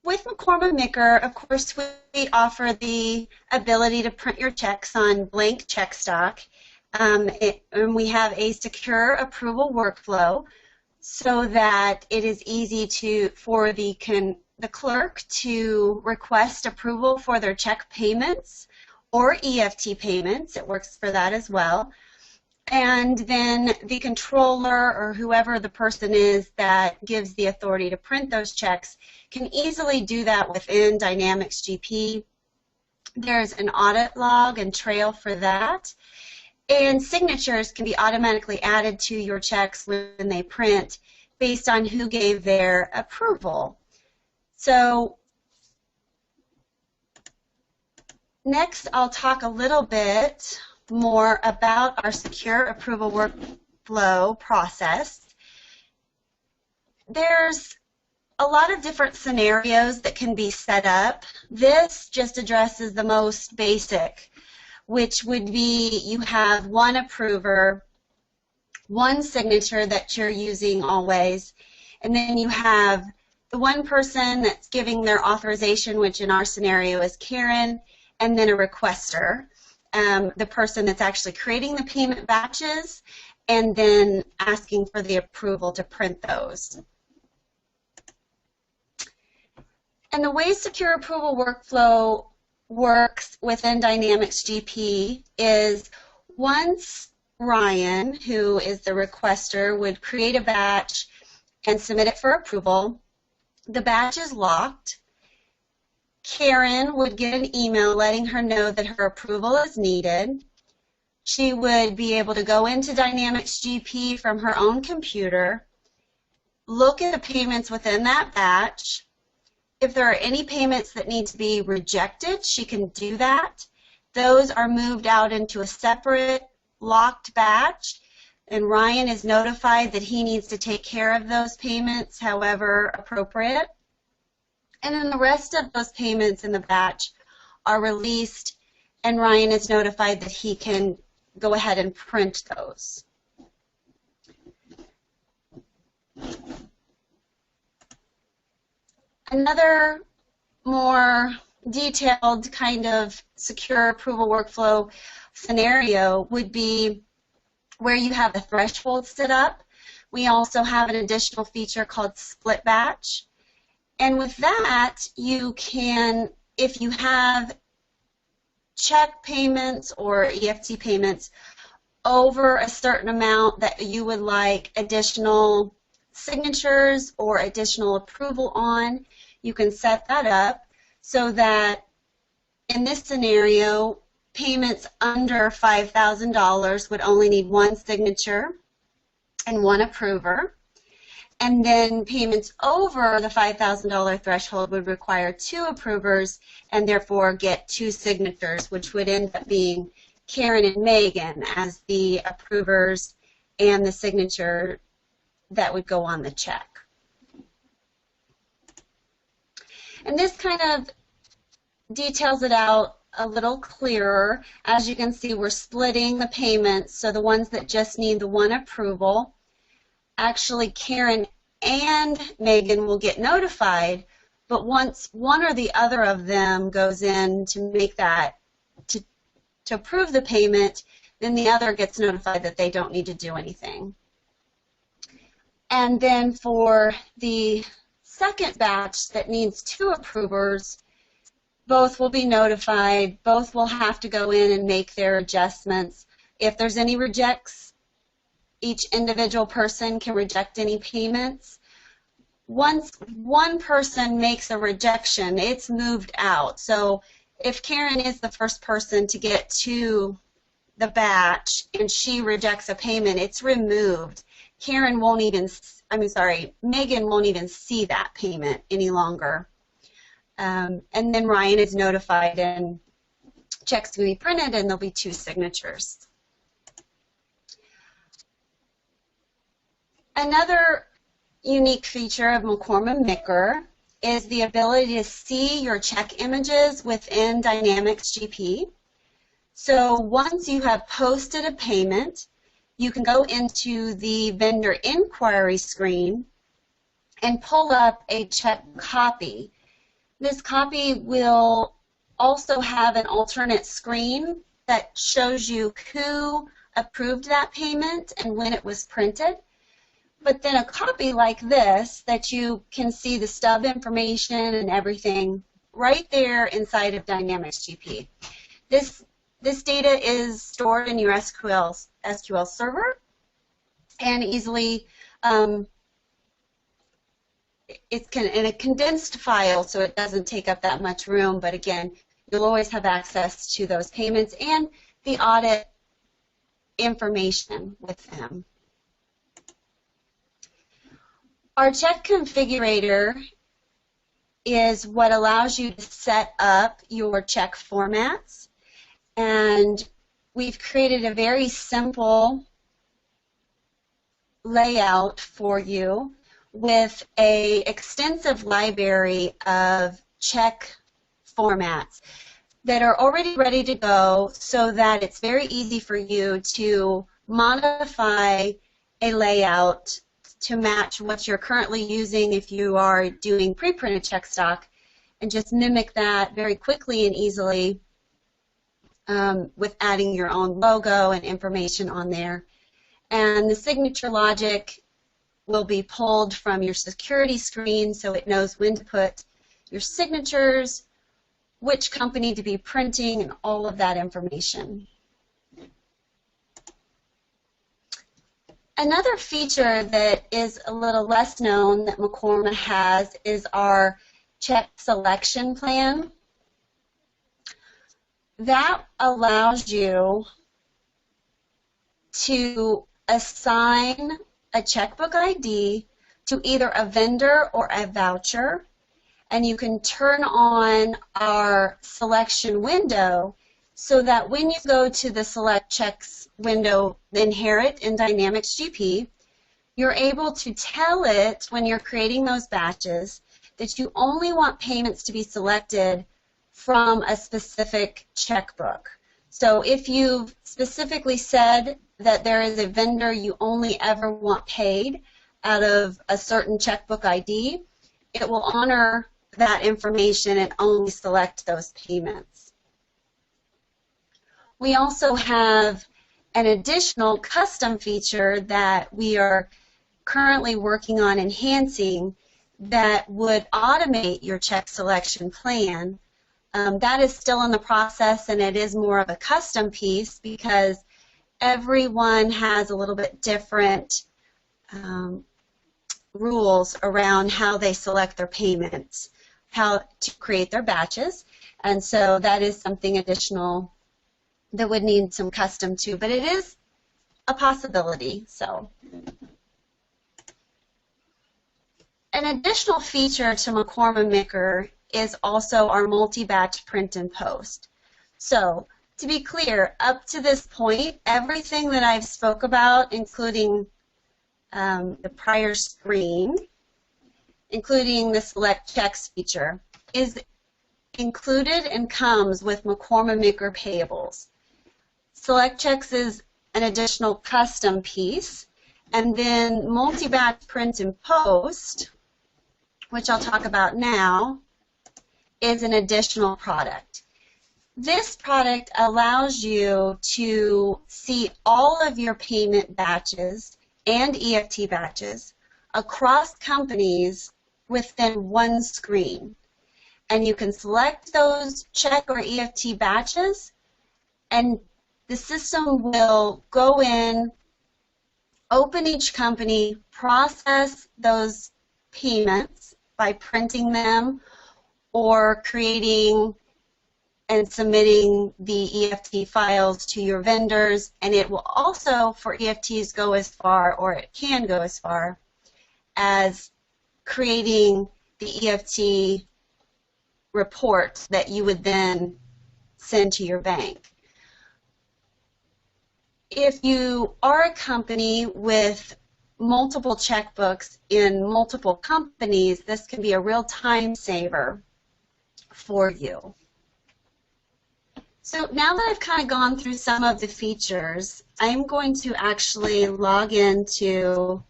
with Mekorma Maker, of course, we offer the ability to print your checks on blank check stock, and we have a secure approval workflow so that it is easy for the clerk to request approval for their check payments or EFT payments. It works for that as well. And then the controller or whoever the person is that gives the authority to print those checks can easily do that within Dynamics GP. There's an audit log and trail for that. And signatures can be automatically added to your checks when they print based on who gave their approval. So next I'll talk a little bit more about our secure approval workflow process. There's a lot of different scenarios that can be set up. This just addresses the most basic, which would be you have one approver, one signature that you're using always, and then you have the one person that's giving their authorization, which in our scenario is Karen, and then a requester. The person that's actually creating the payment batches and then asking for the approval to print those. And the way secure approval workflow works within Dynamics GP is once Ryan, who is the requester, would create a batch and submit it for approval, the batch is locked. Karen would get an email letting her know that her approval is needed. She would be able to go into Dynamics GP from her own computer, look at the payments within that batch. If there are any payments that need to be rejected, she can do that. Those are moved out into a separate locked batch, and Ryan is notified that he needs to take care of those payments however appropriate. And then the rest of those payments in the batch are released, and Ryan is notified that he can go ahead and print those. Another more detailed kind of secure approval workflow scenario would be where you have a threshold set up. We also have an additional feature called split batch. And with that, you can, if you have check payments or EFT payments over a certain amount that you would like additional signatures or additional approval on, you can set that up so that in this scenario, payments under $5,000 would only need one signature and one approver. And then payments over the $5,000 threshold would require two approvers and therefore get two signatures, which would end up being Karen and Megan as the approvers and the signature that would go on the check. And this kind of details it out a little clearer. As you can see, we're splitting the payments, so the ones that just need the one approval, actually Karen and Megan will get notified, but once one or the other of them goes in to make that, to approve the payment, then the other gets notified that they don't need to do anything. And then for the second batch that needs two approvers, both will be notified, both will have to go in and make their adjustments. If there's any rejects, each individual person can reject any payments. Once one person makes a rejection, it's moved out. So if Karen is the first person to get to the batch and she rejects a payment, it's removed. Megan won't even see that payment any longer. And then Ryan is notified and checks will be printed and there'll be two signatures. Another unique feature of Mekorma Maker is the ability to see your check images within Dynamics GP. So once you have posted a payment, you can go into the vendor inquiry screen and pull up a check copy. This copy will also have an alternate screen that shows you who approved that payment and when it was printed. But then a copy like this that you can see the stub information and everything right there inside of Dynamics GP. This data is stored in your SQL server and easily it's in a condensed file, so it doesn't take up that much room, but again, you'll always have access to those payments and the audit information with them. Our check configurator is what allows you to set up your check formats, and we've created a very simple layout for you with an extensive library of check formats that are already ready to go so that it's very easy for you to modify a layout to match what you're currently using if you are doing pre-printed check stock, and just mimic that very quickly and easily with adding your own logo and information on there. And the signature logic will be pulled from your security screen so it knows when to put your signatures, which company to be printing, and all of that information. Another feature that is a little less known that Mekorma has is our check selection plan. That allows you to assign a checkbook ID to either a vendor or a voucher, and you can turn on our selection window so that when you go to the Select Checks window, Inherit in Dynamics GP, you're able to tell it when you're creating those batches that you only want payments to be selected from a specific checkbook. So if you've specifically said that there is a vendor you only ever want paid out of a certain checkbook ID, it will honor that information and only select those payments. We also have an additional custom feature that we are currently working on enhancing that would automate your check selection plan. That is still in the process, and it is more of a custom piece because everyone has a little bit different rules around how they select their payments, how to create their batches, and so that is something additional that would need some custom too, but it is a possibility. So, an additional feature to Mekorma Maker is also our multi-batch print and post. So, to be clear, up to this point, everything that I've spoke about, including the prior screen, including the Select Checks feature, is included and comes with Mekorma Maker payables. Select Checks is an additional custom piece, and then multi-batch print and post, which I'll talk about now, is an additional product. This product allows you to see all of your payment batches and EFT batches across companies within one screen. And you can select those check or EFT batches, and the system will go in, open each company, process those payments by printing them or creating and submitting the EFT files to your vendors, and it will also, for EFTs, go as far, or it can go as far, as creating the EFT report that you would then send to your bank. If you are a company with multiple checkbooks in multiple companies, this can be a real time saver for you. So now that I've kind of gone through some of the features, I'm going to actually log into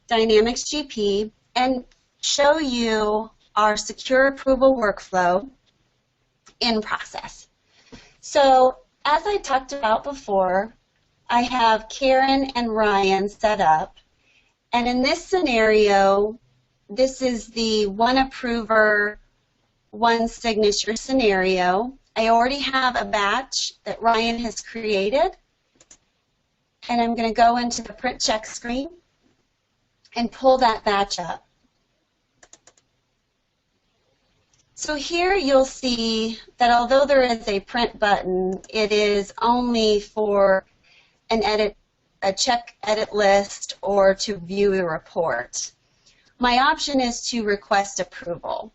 Dynamics GP and show you our secure approval workflow in process. So as I talked about before, I have Karen and Ryan set up, and in this scenario, this is the one approver, one signature scenario. I already have a batch that Ryan has created, and I'm going to go into the print check screen and pull that batch up. So here you'll see that although there is a print button, it is only for a check edit list or to view a report. My option is to request approval.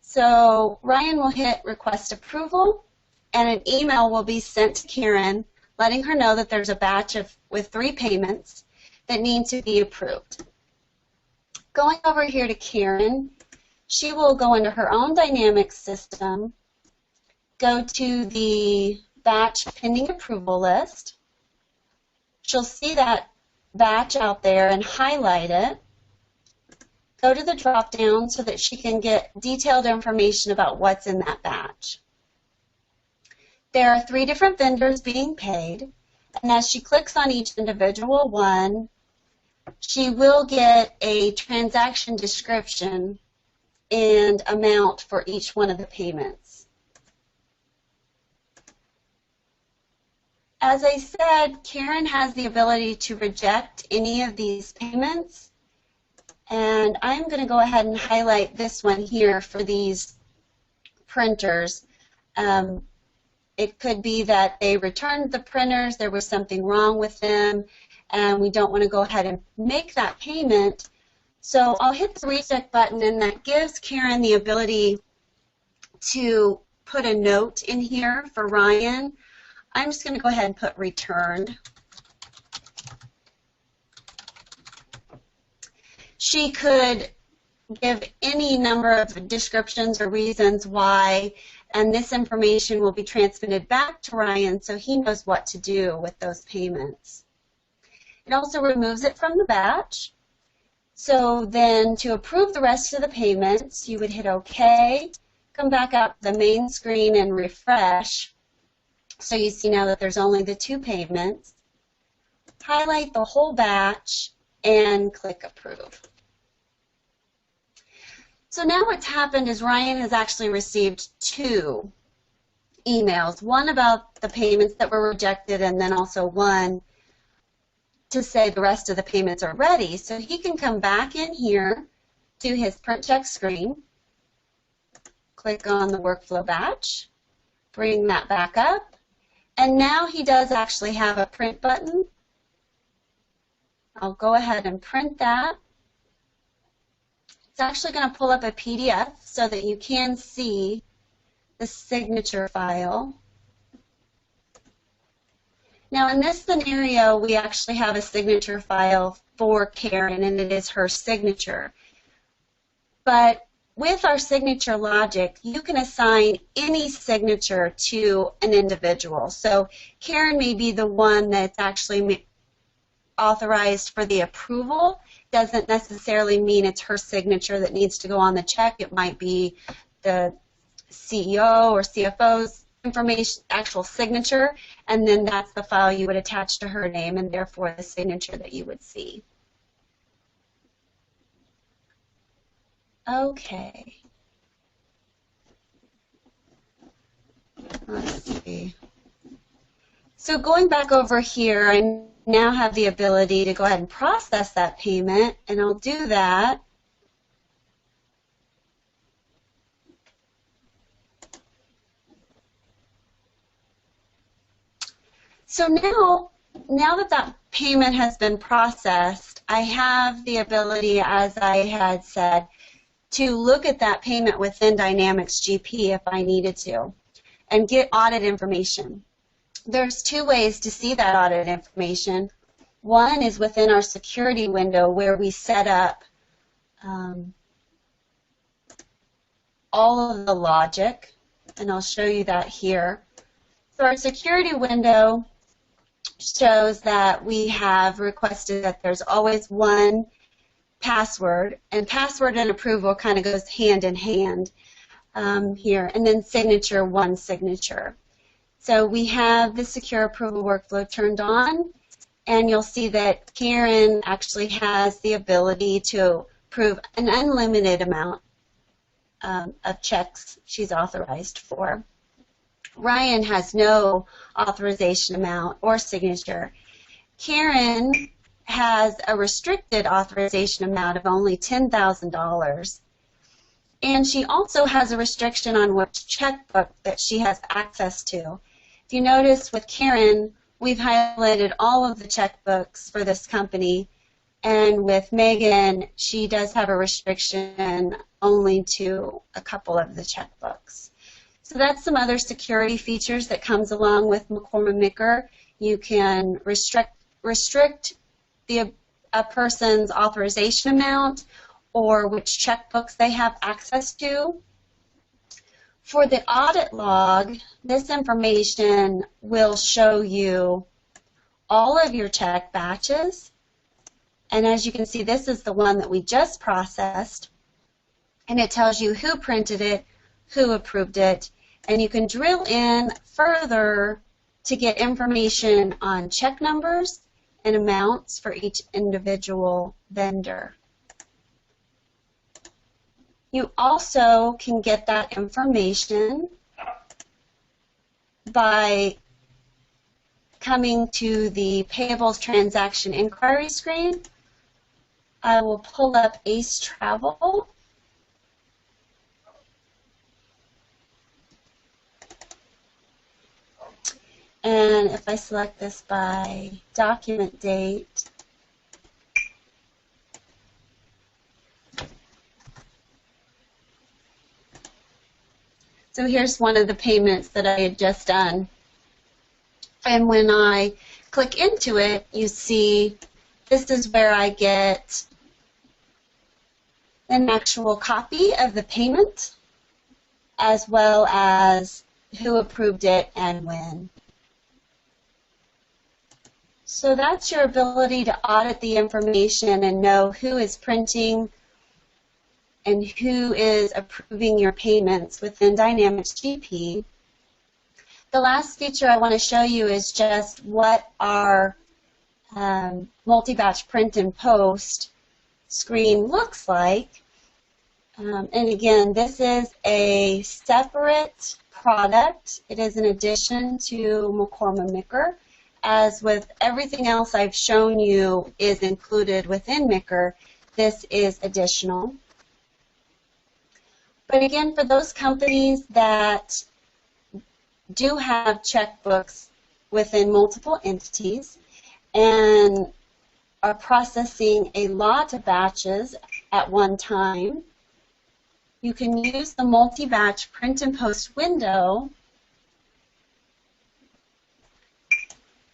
So Ryan will hit request approval, and an email will be sent to Karen letting her know that there's a batch with 3 payments that need to be approved. Going over here to Karen, she will go into her own Dynamics system, go to the batch pending approval list. She'll see that batch out there and highlight it. Go to the drop-down so that she can get detailed information about what's in that batch. There are 3 different vendors being paid, and as she clicks on each individual one, she will get a transaction description and amount for each one of the payments. As I said, Karen has the ability to reject any of these payments, and I'm going to go ahead and highlight this one here for these printers. It could be that they returned the printers, there was something wrong with them, and we don't want to go ahead and make that payment. So I'll hit the reject button, and that gives Karen the ability to put a note in here for Ryan. I'm just going to go ahead and put returned. She could give any number of descriptions or reasons why, and this information will be transmitted back to Ryan so he knows what to do with those payments. It also removes it from the batch. So then to approve the rest of the payments, you would hit OK, come back up the main screen and refresh. So you see now that there's only the 2 payments. Highlight the whole batch and click approve. So now what's happened is Ryan has actually received 2 emails, one about the payments that were rejected and then also one to say the rest of the payments are ready. So he can come back in here to his print check screen, click on the workflow batch, bring that back up, and now he does actually have a print button. I'll go ahead and print that. It's actually going to pull up a PDF so that you can see the signature file. Now in this scenario, we actually have a signature file for Karen, and it is her signature. But with our signature logic, you can assign any signature to an individual. So Karen may be the one that's actually authorized for the approval. Doesn't necessarily mean it's her signature that needs to go on the check. It might be the CEO or CFO's information, actual signature, and then that's the file you would attach to her name and therefore the signature that you would see. Okay. Let's see. So going back over here, I now have the ability to go ahead and process that payment, and I'll do that. So now that that payment has been processed, I have the ability, as I had said, to look at that payment within Dynamics GP if I needed to and get audit information. There's 2 ways to see that audit information. One is within our security window where we set up all of the logic, and I'll show you that here. So our security window shows that we have requested that there's always one password, and password and approval kind of goes hand in hand here, and then signature, one signature. So we have the secure approval workflow turned on, and you'll see that Karen actually has the ability to approve an unlimited amount of checks she's authorized for. Ryan has no authorization amount or signature. Karen has a restricted authorization amount of only $10,000. And she also has a restriction on which checkbook that she has access to. If you notice with Karen, we've highlighted all of the checkbooks for this company, and with Megan, she does have a restriction only to a couple of the checkbooks. So that's some other security features that comes along with Mekorma Micker. You can restrict a person's authorization amount or which checkbooks they have access to. For the audit log, this information will show you all of your check batches. And as you can see, this is the one that we just processed. And it tells you who printed it, who approved it, and you can drill in further to get information on check numbers and amounts for each individual vendor. You also can get that information by coming to the Payables Transaction Inquiry screen. I will pull up ACE Travel. And if I select this by document date, so here's one of the payments that I had just done. And when I click into it, you see this is where I get an actual copy of the payment, as well as who approved it and when. So that's your ability to audit the information and know who is printing and who is approving your payments within Dynamics GP. The last feature I want to show you is just what our multi-batch print and post screen looks like. And again, this is a separate product. It is an addition to Mekorma Micker. As with everything else I've shown you is included within Micker, this is additional. But again, for those companies that do have checkbooks within multiple entities and are processing a lot of batches at one time, you can use the multi-batch print and post window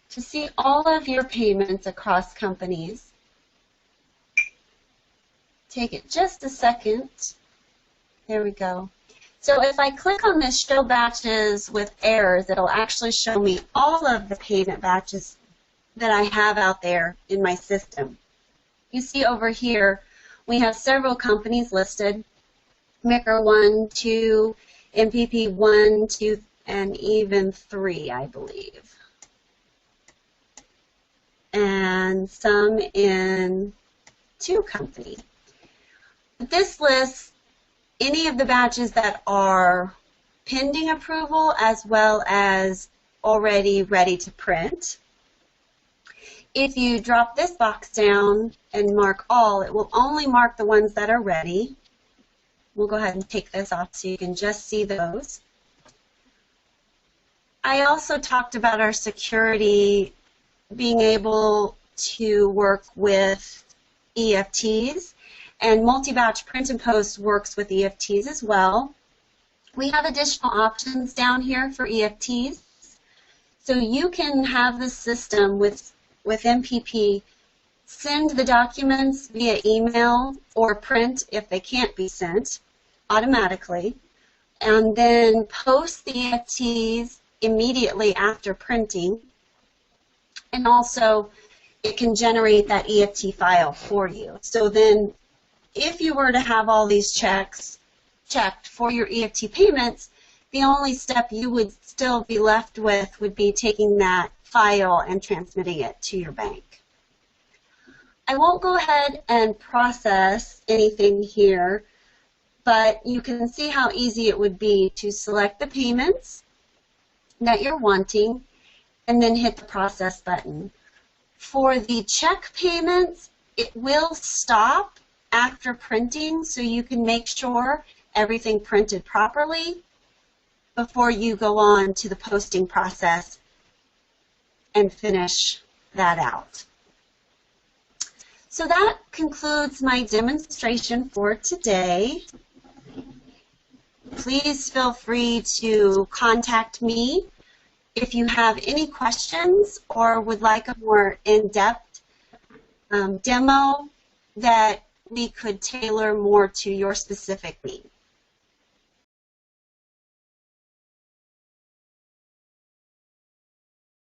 to see all of your payments across companies. Take it just a second. There we go. So if I click on this Show Batches with Errors, it'll actually show me all of the payment batches that I have out there in my system. You see over here, we have several companies listed, Micker 1, 2, MPP 1, 2, and even 3, I believe. And some in 2 company. This lists any of the batches that are pending approval as well as already ready to print. If you drop this box down and mark all, it will only mark the ones that are ready. We'll go ahead and take this off so you can just see those. I also talked about our security being able to work with EFTs, and multi-batch print and post works with EFTs as well. We have additional options down here for EFTs. So you can have the system with MPP send the documents via email or print if they can't be sent automatically, and then post the EFTs immediately after printing. And also, it can generate that EFT file for you. So then if you were to have all these checks checked for your EFT payments, the only step you would still be left with would be taking that file and transmitting it to your bank. I won't go ahead and process anything here, but you can see how easy it would be to select the payments that you're wanting and then hit the process button. For the check payments, it will stop after printing, so you can make sure everything printed properly before you go on to the posting process and finish that out. So that concludes my demonstration for today. Please feel free to contact me if you have any questions or would like a more in-depth demo that we could tailor more to your specific needs.